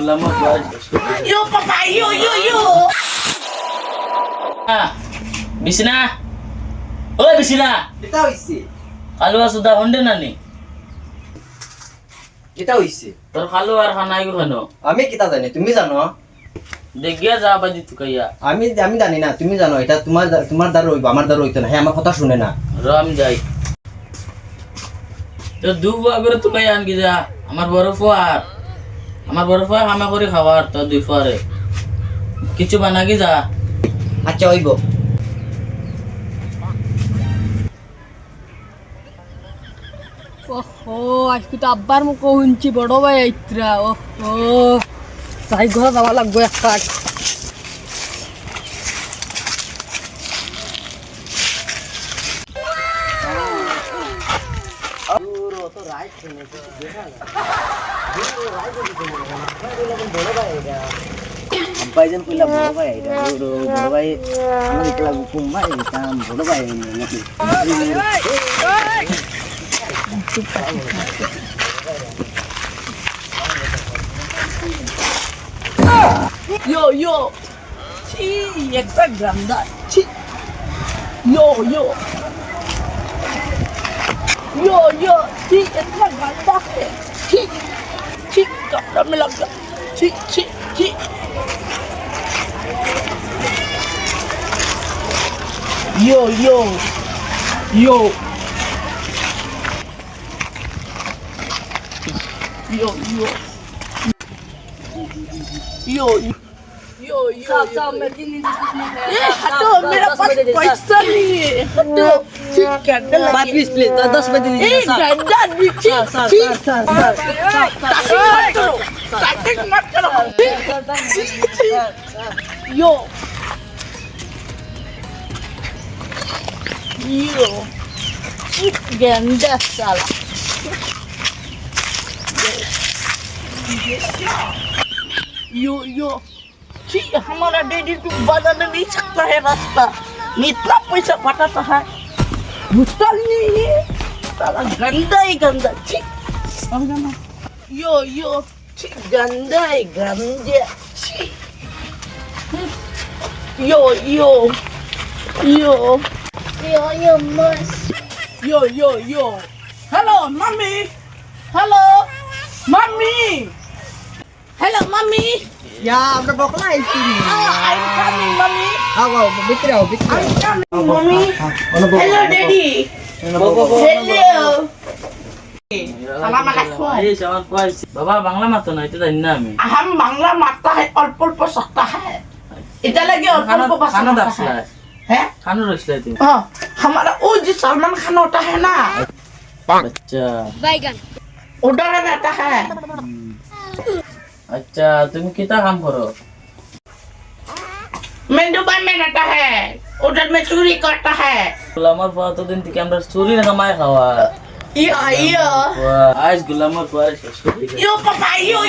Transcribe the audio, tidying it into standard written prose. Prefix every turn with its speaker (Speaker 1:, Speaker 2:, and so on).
Speaker 1: গোলামের ফুয়া
Speaker 2: Yo, papá, yo.
Speaker 1: বিছনা ওই বিছনা
Speaker 3: এটা হইছে
Speaker 1: কালুয়া সুদা হন্ডে নানি
Speaker 3: এটা হইছে
Speaker 1: তোর কালু আর খানাই কেন
Speaker 3: আমি কিতা জানি তুমি জানো
Speaker 1: দেখিয়া যা বাজি তুকাইয়া
Speaker 3: আমি আমি জানি না তুমি জানো এটা তোমার দ্বারা হইব আমার দ্বারা হইতো না হ্যাঁ আমার কথা শুনে না
Speaker 1: রাম যাই তো দু বুয়া করে তুকাইয়া আনকি যা আমার বড় ফুয়া হামা করে খাওয়ার তো দুই ফুয়ারে কিছু বানাকি যা
Speaker 3: আচ্ছা হইব
Speaker 4: ওহো আজকে তো আব্বার মুখ শুনছি বড় ভাই আইত্রা ওহো যাই ঘর যাওয়া লাগবো একটা
Speaker 3: আব্বাইজন কইলা বড় ভাই এটা বড় ভাই আমি কইলা কুম্বাই এটা বড় ভাই নাকি
Speaker 2: Yo. Sí, está grande. Sí. Yo. Sí, está grande. Sí, dame la cara. Sí. Yo.
Speaker 4: साहब मैं दिन
Speaker 2: ये हटो मेरा पास पैसा नहीं है हटो ठीक कैंडल
Speaker 3: बात प्लीज 10 बजे
Speaker 2: ए कैंडल नीचे स्टार्टिंग मत करो यो गंदा साला यो जी हमारा डैडी तो बनाने नहीं सकता है रास्ता इतना पैसा पटाता है घुसता नहीं है साला गंदा ही गंदा छी यो छी गंदा ही गंदा छी यो मस्त यो hello mommy Hello, mommy.
Speaker 3: ya আমরা বকলা আইছি
Speaker 2: I'm coming, mommy.
Speaker 3: আও ভিতরে আও
Speaker 2: I'm coming, mommy. Hello, daddy. Hello. Assalamualaikum.
Speaker 1: এই আমার ফুয়া বাবা বাংলা মাতো না এটা জানি না আমি
Speaker 2: हम बांग्ला मारता है अल्प सकता है इधर लगे अल्प
Speaker 1: খানা
Speaker 2: सकता
Speaker 1: দাসলা
Speaker 2: है हैं
Speaker 1: খানো রসলা তুমি
Speaker 2: हाँ हमारा वो जो सलमान खान होता है ना
Speaker 1: আচ্ছা
Speaker 4: बैगन
Speaker 2: उधर रहता है
Speaker 1: আচ্ছা তুমি কিতা কাম করো
Speaker 2: मैं दुबई में रहता है उधर में चोरी करता है
Speaker 1: গোলামের ফুয়া তো দিন থেকে আমরা চুরি না কামাই খাওয়া
Speaker 2: यो
Speaker 1: আজ গোলামের ফুয়া শেষ করে দিল।
Speaker 2: यो पापा यो